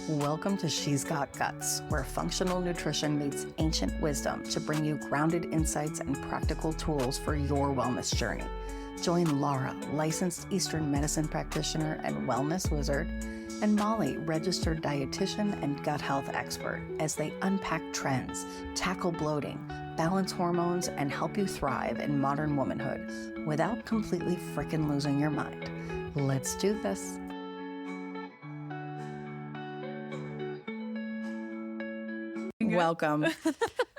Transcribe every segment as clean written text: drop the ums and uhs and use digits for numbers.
Welcome to She's Got Guts, where functional nutrition meets ancient wisdom to bring you grounded insights and practical tools for your wellness journey. Join Lara, licensed Eastern medicine practitioner and wellness wizard, and Molly, registered dietitian and gut health expert, as they unpack trends, tackle bloating, balance hormones, and help you thrive in modern womanhood without completely frickin' losing your mind. Let's do this. Welcome.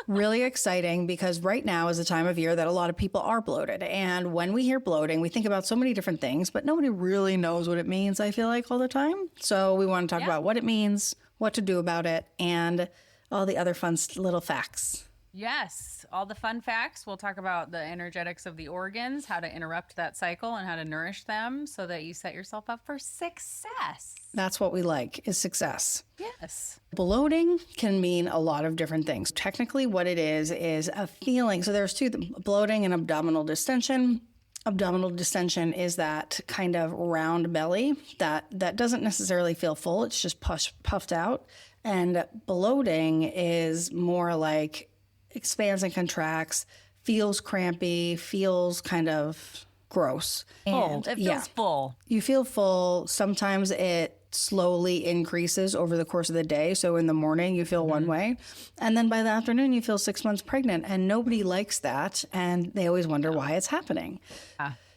Really exciting because right now is the time of year that a lot of people are bloated. And when we hear bloating, we think about so many different things, but nobody really knows what it means, I feel like, all the time. So we want to talk about what it means, what to do about it, and all the other fun little facts. Yes, all the fun facts. We'll talk about the energetics of the organs, how to interrupt that cycle and how to nourish them so that you set yourself up for success. That's what we like, is success. Yes. Bloating can mean a lot of different things. Technically, what it is a feeling. So there's two, bloating and abdominal distension. Abdominal distension is that kind of round belly that doesn't necessarily feel full. It's just puffed out. And bloating is more like expands and contracts, feels crampy, feels kind of gross. Full. It feels full. You feel full. Sometimes it slowly increases over the course of the day. So in the morning, you feel one way. And then by the afternoon, you feel 6 months pregnant. And nobody likes that. And they always wonder why it's happening.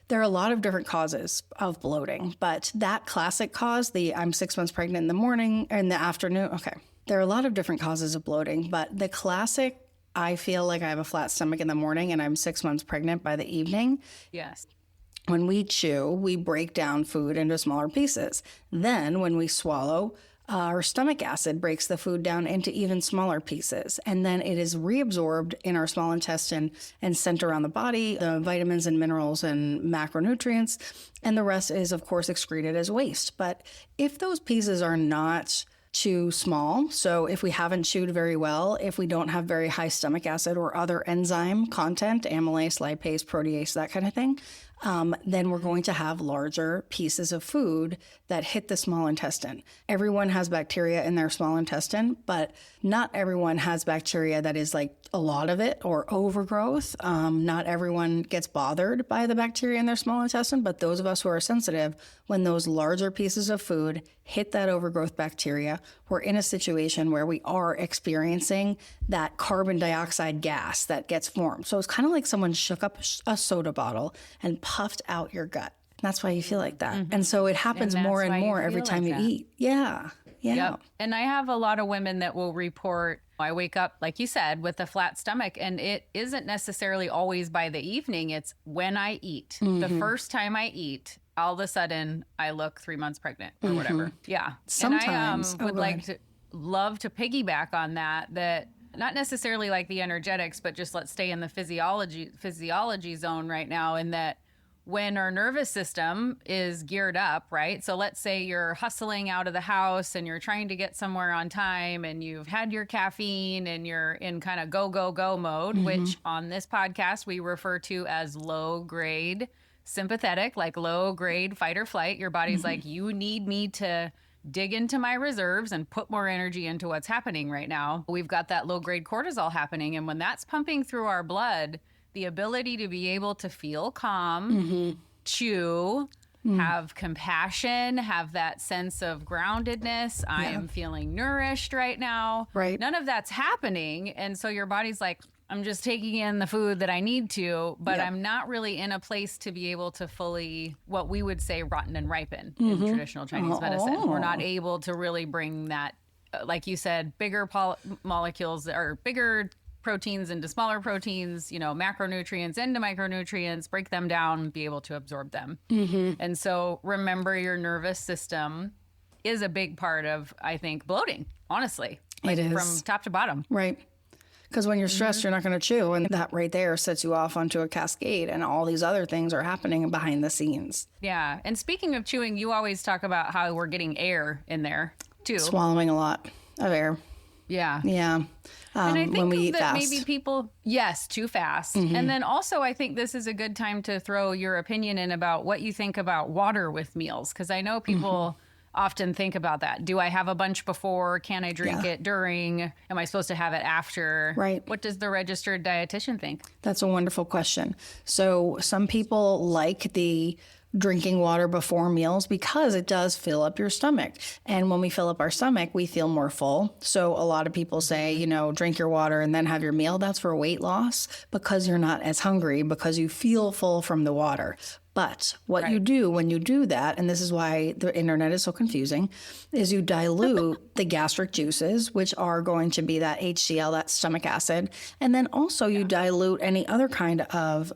There are a lot of different causes of bloating. But that classic cause, the I'm 6 months pregnant in the morning or in the afternoon. Okay. There are a lot of different causes of bloating. But the classic, I feel like I have a flat stomach in the morning and I'm 6 months pregnant by the evening. Yes. When we chew, we break down food into smaller pieces. Then when we swallow, our stomach acid breaks the food down into even smaller pieces. And then it is reabsorbed in our small intestine and sent around the body, the vitamins and minerals and macronutrients. And the rest is, of course, excreted as waste. But if those pieces are not too small, so if we haven't chewed very well, if we don't have very high stomach acid or other enzyme content, amylase, lipase, protease, that kind of thing, then we're going to have larger pieces of food that hit the small intestine. Everyone has bacteria in their small intestine, but not everyone has bacteria that is like a lot of it or overgrowth. Not everyone gets bothered by the bacteria in their small intestine, but those of us who are sensitive, when those larger pieces of food hit that overgrowth bacteria, we're in a situation where we are experiencing that carbon dioxide gas that gets formed. So it's kind of like someone shook up a soda bottle and puffed out your gut. That's why you feel like that. And so it happens more and more every time you eat. Yeah. Yep. And I have a lot of women that will report, I wake up, like you said, with a flat stomach, and it isn't necessarily always by the evening. It's when I eat. The first time I eat, all of a sudden I look 3 months pregnant or whatever. Yeah. Sometimes. And I love to piggyback on that not necessarily like the energetics, but just let's stay in the physiology zone right now, in that when our nervous system is geared up, right? So let's say you're hustling out of the house and you're trying to get somewhere on time and you've had your caffeine and you're in kind of go mode, which on this podcast we refer to as low grade sympathetic, like low grade fight or flight. Your body's like, you need me to dig into my reserves and put more energy into what's happening right now. We've got that low grade cortisol happening. And when that's pumping through our blood, the ability to be able to feel calm, chew, have compassion, have that sense of groundedness. I am feeling nourished right now. Right. None of that's happening. And so your body's like, I'm just taking in the food that I need to, but I'm not really in a place to be able to fully, what we would say, rotten and ripen in traditional Chinese medicine. We're not able to really bring that, like you said, bigger molecules or bigger proteins into smaller proteins, macronutrients into micronutrients, break them down, be able to absorb them. And so remember, your nervous system is a big part of, I think, bloating, honestly. It is. From top to bottom. Right. Because when you're stressed, you're not going to chew. And that right there sets you off onto a cascade. And all these other things are happening behind the scenes. Yeah. And speaking of chewing, you always talk about how we're getting air in there, too. Swallowing a lot of air. Yeah. Yeah. And I think when we eat that fast. maybe people, too fast. And then also I think this is a good time to throw your opinion in about what you think about water with meals. Because I know people often think about that. Do I have a bunch before? Can I drink it during? Am I supposed to have it after? Right. What does the registered dietitian think? That's a wonderful question. So some people like the drinking water before meals because it does fill up your stomach. And when we fill up our stomach, we feel more full. So a lot of people say, you know, drink your water and then have your meal. That's for weight loss because you're not as hungry because you feel full from the water. But what you do when you do that, and this is why the internet is so confusing, is you dilute the gastric juices, which are going to be that HCl, that stomach acid. And then also you dilute any other kind of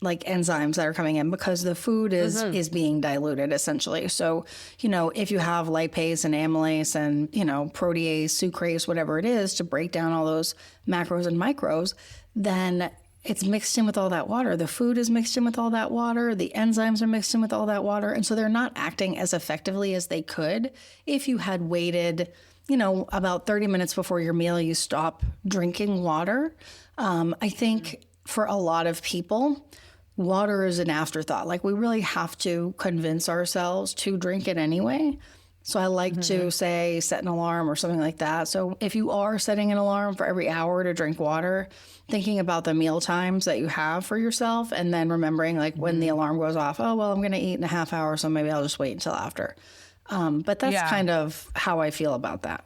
like enzymes that are coming in because the food is being diluted essentially. So, you know, if you have lipase and amylase and, you know, protease, sucrase, whatever it is to break down all those macros and micros, then it's mixed in with all that water. The food is mixed in with all that water. The enzymes are mixed in with all that water. And so they're not acting as effectively as they could if you had waited, you know, about 30 minutes before your meal, you stop drinking water. I think for a lot of people, water is an afterthought. Like we really have to convince ourselves to drink it anyway. So I like to say set an alarm or something like that. So if you are setting an alarm for every hour to drink water, thinking about the meal times that you have for yourself and then remembering like when the alarm goes off, oh, well, I'm going to eat in a half hour, so maybe I'll just wait until after. But that's kind of how I feel about that.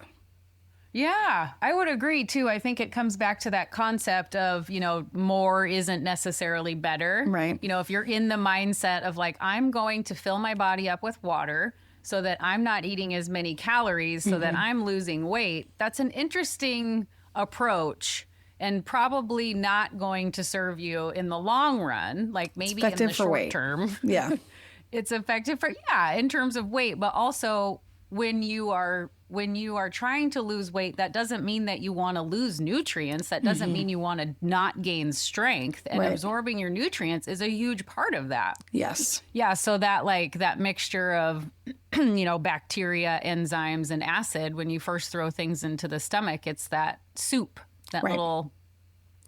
Yeah, I would agree too. I think it comes back to that concept of, you know, more isn't necessarily better. Right. You know, if you're in the mindset of like, I'm going to fill my body up with water so that I'm not eating as many calories so that I'm losing weight, that's an interesting approach and probably not going to serve you in the long run, like maybe in the short term. Yeah. It's effective for, in terms of weight, but also when you are trying to lose weight, that doesn't mean that you want to lose nutrients. That doesn't mean you want to not gain strength. And absorbing your nutrients is a huge part of that. Yes. Yeah. So that like that mixture of, you know, bacteria, enzymes, and acid, when you first throw things into the stomach, it's that soup, that little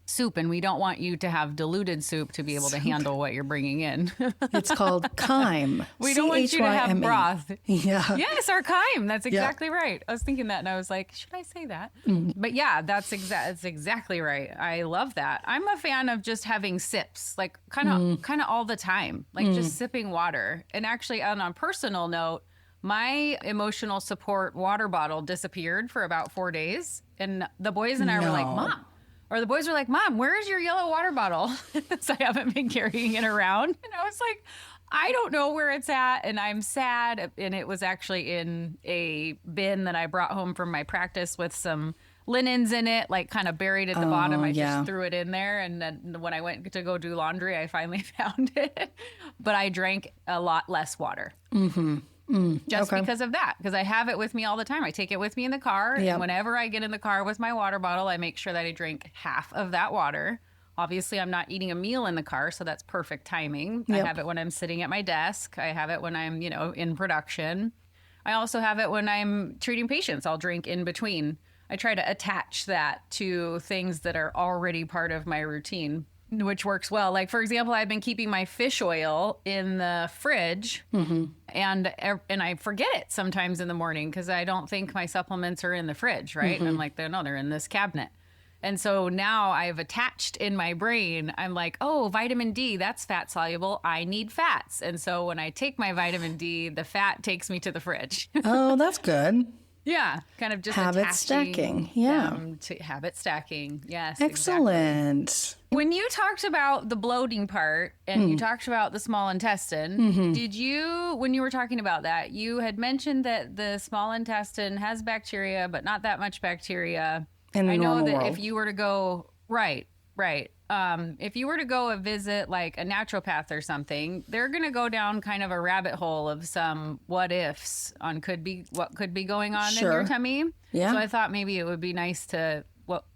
soup. And we don't want you to have diluted soup to be able to handle what you're bringing in. It's called chyme. We don't want you to have broth. Yeah. Yes, our chyme. That's exactly right. I was thinking that and I was like, should I say that? But yeah, that's exactly right. I love that. I'm a fan of just having sips, like kind of all the time, like just sipping water. And actually on a personal note, my emotional support water bottle disappeared for about 4 days. And the boys and I were like, Mom. Or the boys were like, Mom, where's your yellow water bottle? So I haven't been carrying it around. And I was like, I don't know where it's at. And I'm sad. And it was actually in a bin that I brought home from my practice with some linens in it, like kind of buried at the bottom. I just threw it in there. And then when I went to go do laundry, I finally found it. But I drank a lot less water. Just because of that, because I have it with me all the time. I take it with me in the car. And whenever I get in the car with my water bottle, I make sure that I drink half of that water. Obviously, I'm not eating a meal in the car, so that's perfect timing. I have it when I'm sitting at my desk. I have it when I'm, you know, in production. I also have it when I'm treating patients. I'll drink in between. I try to attach that to things that are already part of my routine, which works well. Like, for example, I've been keeping my fish oil in the fridge and I forget it sometimes in the morning because I don't think my supplements are in the fridge, right? And I'm like, they're in this cabinet. And so now I've attached in my brain, I'm like, oh, vitamin D, that's fat soluble. I need fats. And so when I take my vitamin D, the fat takes me to the fridge. Oh, that's good. Yeah, kind of just habit stacking. Yeah. To habit stacking. Yes. Excellent. Exactly. When you talked about the bloating part and you talked about the small intestine, did you, when you were talking about that, you had mentioned that the small intestine has bacteria, but not that much bacteria. In the I know normal that world. if you were to go, right. If you were to go visit like a naturopath or something, they're going to go down kind of a rabbit hole of some what ifs on what could be going on in your tummy. Yeah. So I thought maybe it would be nice to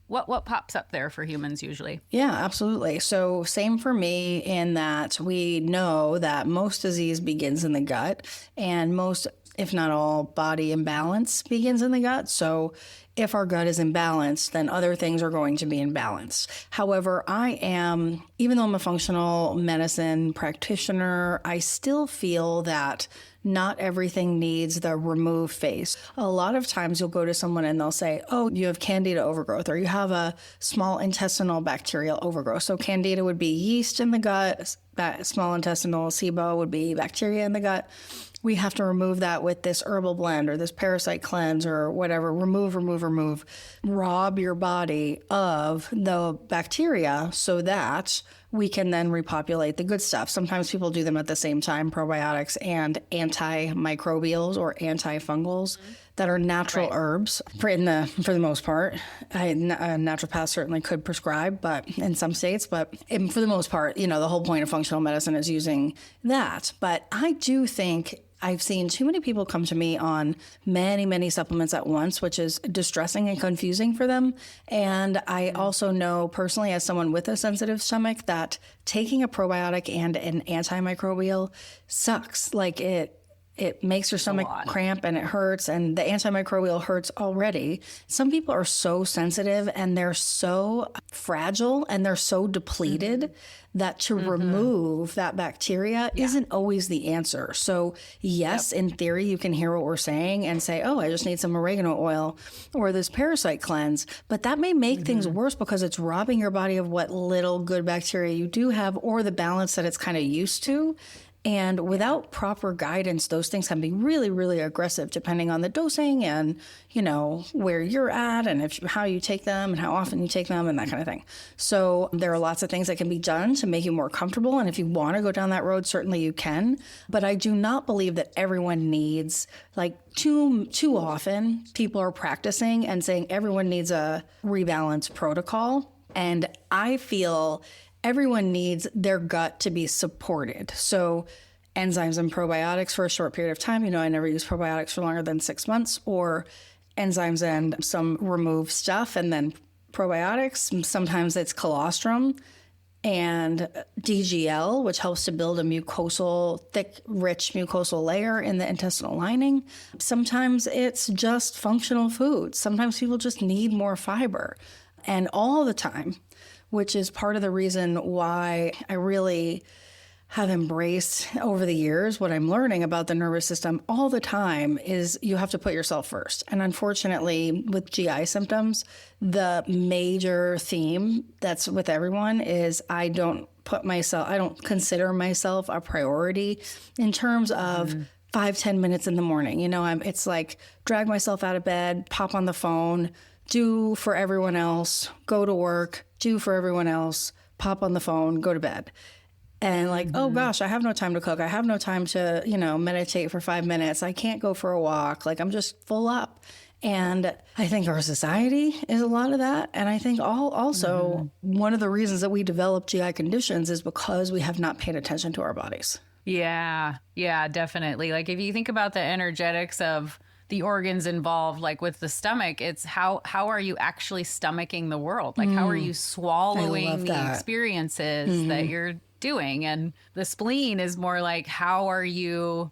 what pops up there for humans usually. Yeah, absolutely. So same for me in that we know that most disease begins in the gut and most if not all, body imbalance begins in the gut. So if our gut is imbalanced, then other things are going to be in balance. However, even though I'm a functional medicine practitioner, I still feel that not everything needs the remove phase. A lot of times you'll go to someone and they'll say, oh, you have candida overgrowth, or you have a small intestinal bacterial overgrowth. So candida would be yeast in the gut, small intestinal SIBO would be bacteria in the gut. We have to remove that with this herbal blend or this parasite cleanse or whatever. Remove. Rob your body of the bacteria so that we can then repopulate the good stuff. Sometimes people do them at the same time, probiotics and antimicrobials or antifungals that are natural herbs for the most part. Naturopaths certainly could prescribe, but in some states, for the most part, the whole point of functional medicine is using that. But I do think I've seen too many people come to me on many, many supplements at once, which is distressing and confusing for them. And I also know personally, as someone with a sensitive stomach, that taking a probiotic and an antimicrobial sucks. Like it makes your stomach cramp and it hurts, and the antimicrobial hurts already. Some people are so sensitive and they're so fragile and they're so depleted that to remove that bacteria isn't always the answer. So yes, in theory, you can hear what we're saying and say, oh, I just need some oregano oil or this parasite cleanse. But that may make things worse because it's robbing your body of what little good bacteria you do have or the balance that it's kind of used to. And without proper guidance, those things can be really, really aggressive depending on the dosing and, where you're at and how you take them and how often you take them and that kind of thing. So there are lots of things that can be done to make you more comfortable. And if you want to go down that road, certainly you can. But I do not believe that everyone needs, too often people are practicing and saying everyone needs a rebalance protocol. And I feel everyone needs their gut to be supported. So enzymes and probiotics for a short period of time. I never use probiotics for longer than 6 months, or enzymes and some remove stuff and then probiotics. Sometimes it's colostrum and DGL, which helps to build a thick, rich mucosal layer in the intestinal lining. Sometimes it's just functional foods. Sometimes people just need more fiber. And all the time, which is part of the reason why I really have embraced over the years what I'm learning about the nervous system all the time is you have to put yourself first. And unfortunately, with GI symptoms, the major theme that's with everyone is I don't consider myself a priority in terms of 5-10 minutes in the morning. It's like drag myself out of bed, pop on the phone, do for everyone else, go to work, do for everyone else, pop on the phone, go to bed. And oh gosh, I have no time to cook. I have no time to, meditate for 5 minutes. I can't go for a walk. I'm just full up. And I think our society is a lot of that. And I think also one of the reasons that we develop GI conditions is because we have not paid attention to our bodies. Yeah, definitely. If you think about the energetics of the organs involved, with the stomach, it's how are you actually stomaching the world? How are you swallowing the experiences that you're doing? And the spleen is more how are you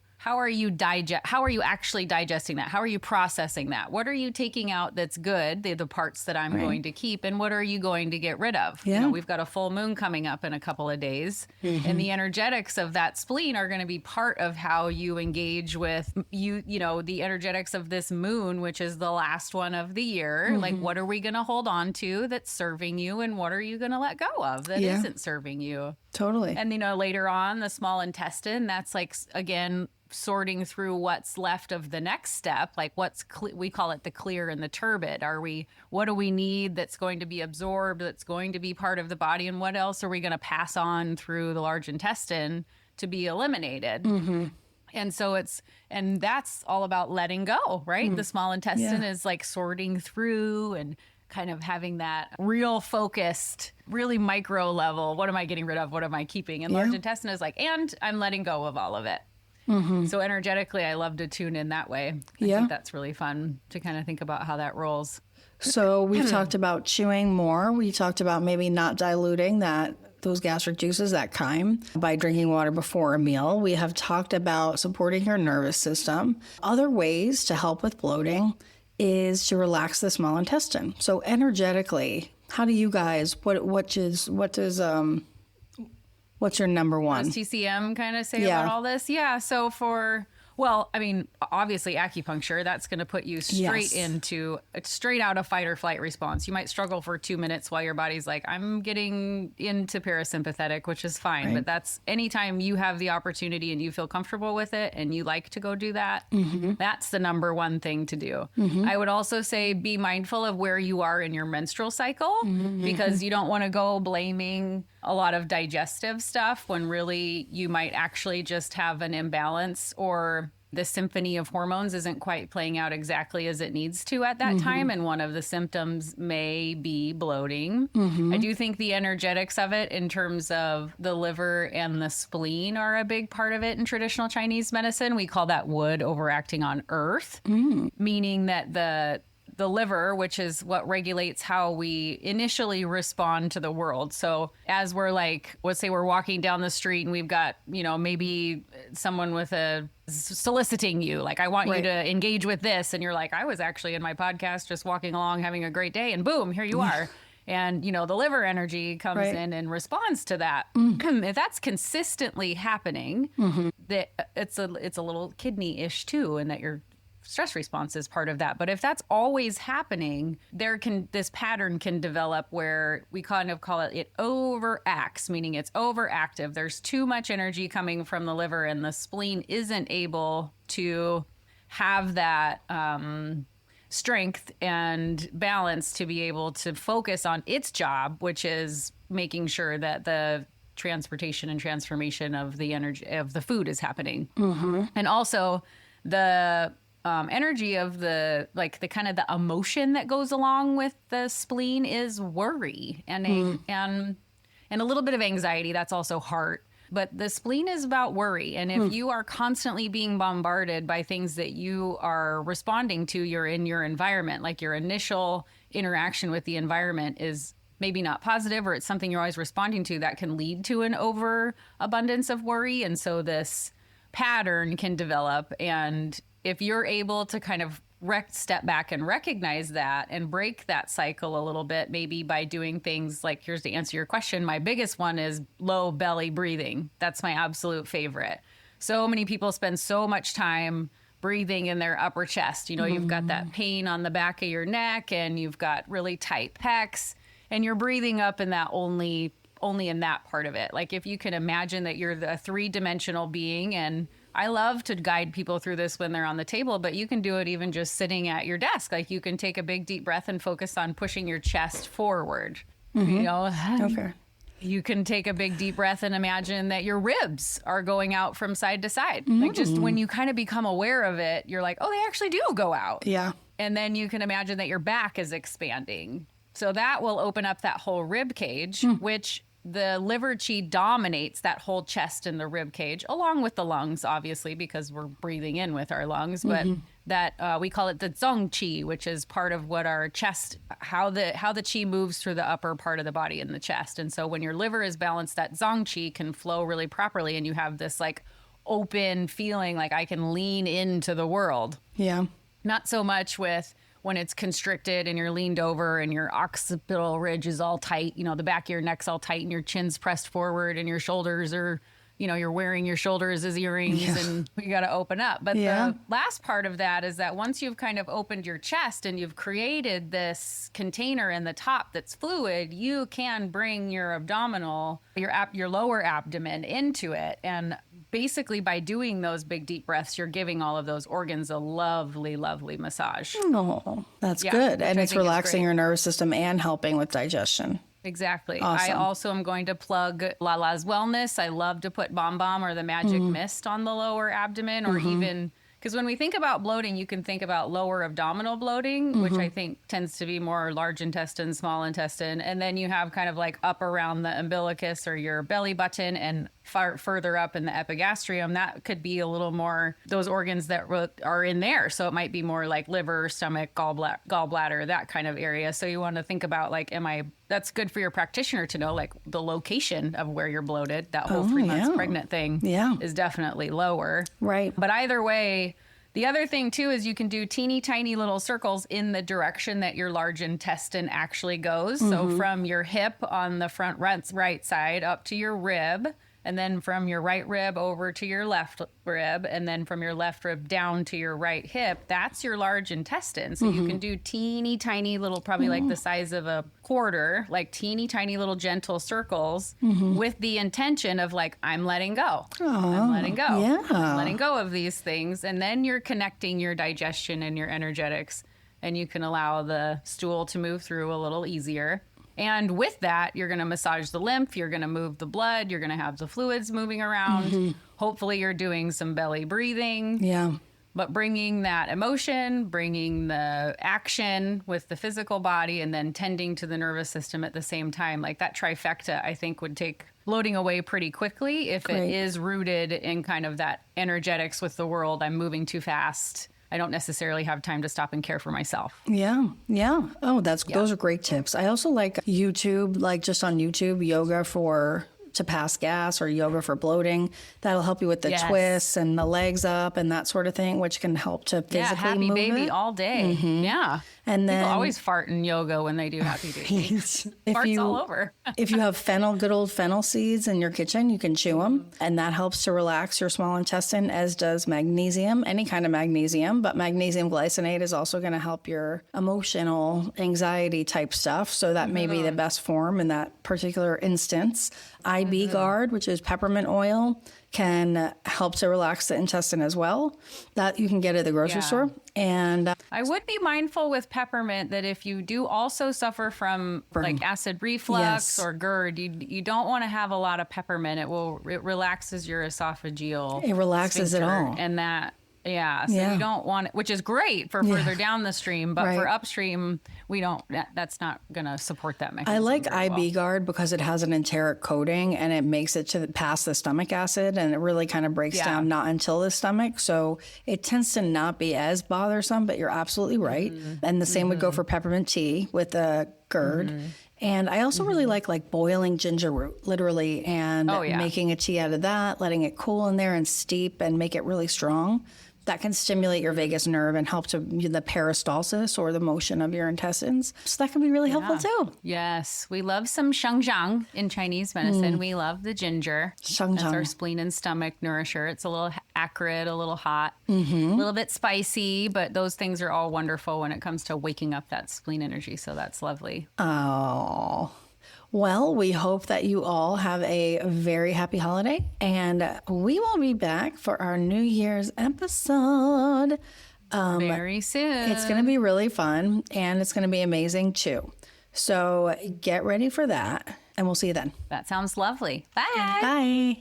actually digesting that? How are you processing that? What are you taking out that's good, the parts that I'm going to keep, and what are you going to get rid of? Yeah. We've got a full moon coming up in a couple of days, and the energetics of that spleen are going to be part of how you engage with the energetics of this moon, which is the last one of the year. What are we going to hold on to that's serving you, and what are you going to let go of that isn't serving you? Totally. And later on, the small intestine, that's again, sorting through what's left of the next step, we call it the clear and the turbid. What do we need that's going to be absorbed, that's going to be part of the body, and what else are we going to pass on through the large intestine to be eliminated? And so that's all about letting go, right? The small intestine is sorting through and kind of having that real focused, really micro level. What am I getting rid of? What am I keeping? And large intestine is and I'm letting go of all of it. So energetically, I love to tune in that way. I think that's really fun to kind of think about how that rolls. So we've talked about chewing more. We talked about maybe not diluting that those gastric juices, that chyme, by drinking water before a meal. We have talked about supporting your nervous system. Other ways to help with bloating is to relax the small intestine. So energetically, how do you guys, what's your number one? Does TCM kind of say about all this? Yeah. So well, I mean, obviously acupuncture, that's going to put you straight out of fight or flight response. You might struggle for 2 minutes while your body's like, I'm getting into parasympathetic, which is fine. Right. But that's anytime you have the opportunity and you feel comfortable with it and you like to go do that, that's the number one thing to do. I would also say be mindful of where you are in your menstrual cycle because you don't want to go blaming a lot of digestive stuff when really you might actually just have an imbalance or the symphony of hormones isn't quite playing out exactly as it needs to at that time. And one of the symptoms may be bloating. I do think the energetics of it in terms of the liver and the spleen are a big part of it in traditional Chinese medicine. We call that wood overacting on earth, meaning that the liver, which is what regulates how we initially respond to the world. So as we're let's say we're walking down the street and we've got, maybe someone with soliciting you, like, I want you to engage with this. And you're like, I was actually in my podcast, just walking along, having a great day. And boom, here you are. And, the liver energy comes in and responds to that. If that's consistently happening, that it's a little kidney-ish too, and that your stress response is part of that. But if that's always happening, this pattern can develop where we kind of call it overacts, meaning it's overactive. There's too much energy coming from the liver and the spleen isn't able to have that strength and balance to be able to focus on its job, which is making sure that the transportation and transformation of the energy of the food is happening. And also the energy of the kind of the emotion that goes along with the spleen is worry and a little bit of anxiety. That's also heart. But the spleen is about worry. And if you are constantly being bombarded by things that you are responding to, you're in your environment, like your initial interaction with the environment is maybe not positive, or it's something you're always responding to, that can lead to an overabundance of worry. And so this pattern can develop. And if you're able to kind of step back and recognize that and break that cycle a little bit, maybe by doing things like, here's to answer your question. My biggest one is low belly breathing. That's my absolute favorite. So many people spend so much time breathing in their upper chest. You've got that pain on the back of your neck and you've got really tight pecs and you're breathing up in that only in that part of it. Like if you can imagine that you're the 3-dimensional being, and I love to guide people through this when they're on the table, but you can do it even just sitting at your desk. Like you can take a big deep breath and focus on pushing your chest forward. Okay. You can take a big deep breath and imagine that your ribs are going out from side to side. Like just when you kind of become aware of it, you're like, oh, they actually do go out. Yeah. And then you can imagine that your back is expanding. So that will open up that whole rib cage, which the liver chi dominates that whole chest and the rib cage, along with the lungs, obviously, because we're breathing in with our lungs. But that we call it the zong chi, which is part of what our chest, how the chi moves through the upper part of the body in the chest. And so when your liver is balanced, that zong chi can flow really properly, and you have this like open feeling, like I can lean into the world. Yeah. Not so much with when it's constricted and you're leaned over and your occipital ridge is all tight, the back of your neck's all tight and your chin's pressed forward and your shoulders are, you're wearing your shoulders as earrings and you got to open up. But the last part of that is that once you've kind of opened your chest and you've created this container in the top that's fluid, you can bring your abdominal, your lower abdomen into it. And basically by doing those big deep breaths, you're giving all of those organs a lovely, lovely massage. Oh, that's good. And it's relaxing your nervous system and helping with digestion. Exactly. Awesome. I also am going to plug Lala's Wellness. I love to put Bomb Bomb or the Magic Mist on the lower abdomen, or even, because when we think about bloating, you can think about lower abdominal bloating, which I think tends to be more large intestine, small intestine. And then you have kind of like up around the umbilicus or your belly button and further up in the epigastrium, that could be a little more those organs that are in there. So it might be more like liver, stomach, gallbladder, that kind of area. So you want to think about like, that's good for your practitioner to know, like the location of where you're bloated. That whole 3 months pregnant thing is definitely lower. Right. But either way, the other thing too is you can do teeny tiny little circles in the direction that your large intestine actually goes. So from your hip on the front right side up to your rib, and then from your right rib over to your left rib, and then from your left rib down to your right hip, that's your large intestine. So you can do teeny tiny little, probably like the size of a quarter, like teeny tiny little gentle circles with the intention of like, I'm letting go. I'm letting go. I'm letting go of these things. And then you're connecting your digestion and your energetics, and you can allow the stool to move through a little easier. And with that, you're going to massage the lymph, you're going to move the blood, you're going to have the fluids moving around. Hopefully you're doing some belly breathing. Yeah. But bringing that emotion, bringing the action with the physical body, and then tending to the nervous system at the same time, like that trifecta, I think would take bloating away pretty quickly if it is rooted in kind of that energetics with the world. I'm moving too fast. I don't necessarily have time to stop and care for myself. Yeah. Yeah. Oh, those are great tips. I also like YouTube, like just on YouTube, yoga to pass gas or yoga for bloating. That'll help you with the twists and the legs up and that sort of thing, which can help to physically happy move baby it. all day. Yeah. And then people always fart in yoga when they do happy baby. Farts all over. If you have good old fennel seeds in your kitchen, you can chew them, and that helps to relax your small intestine, as does magnesium, any kind of magnesium. But magnesium glycinate is also going to help your emotional anxiety type stuff. So that may be the best form in that particular instance. IB Guard, which is peppermint oil, can help to relax the intestine as well. That you can get at the grocery store. And I would be mindful with peppermint that if you do also suffer from like acid reflux or GERD, you don't want to have a lot of peppermint. It relaxes your esophageal. It relaxes it all. And that, so you don't want it, which is great for further down the stream, but for upstream, that's not going to support that mechanism. I like IB Guard because it has an enteric coating and it makes it to past the stomach acid, and it really kind of breaks down not until the stomach. So it tends to not be as bothersome, but you're absolutely right. And the same would go for peppermint tea with the GERD. And I also really like boiling ginger root, literally, and making a tea out of that, letting it cool in there and steep and make it really strong. That can stimulate your vagus nerve and help to the peristalsis, or the motion of your intestines. So that can be really helpful too. Yes. We love some shengjiang in Chinese medicine. We love the ginger. Shengjiang. That's our spleen and stomach nourisher. It's a little acrid, a little hot, a little bit spicy, but those things are all wonderful when it comes to waking up that spleen energy. So that's lovely. Oh. Well, we hope that you all have a very happy holiday, and we will be back for our New Year's episode very soon. It's going to be really fun, and it's going to be amazing too. So get ready for that, and we'll see you then. That sounds lovely. Bye. Bye.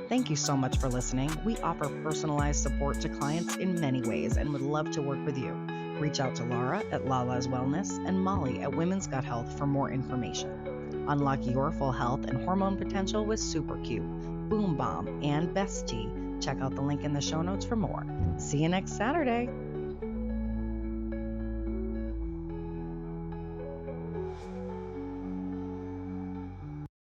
Thank you so much for listening. We offer personalized support to clients in many ways and would love to work with you. Reach out to Lara at Lala's Wellness and Molly at Women's Gut Health for more information. Unlock your full health and hormone potential with Super Q, Boom Bomb, and Best Tea. Check out the link in the show notes for more. See you next Saturday.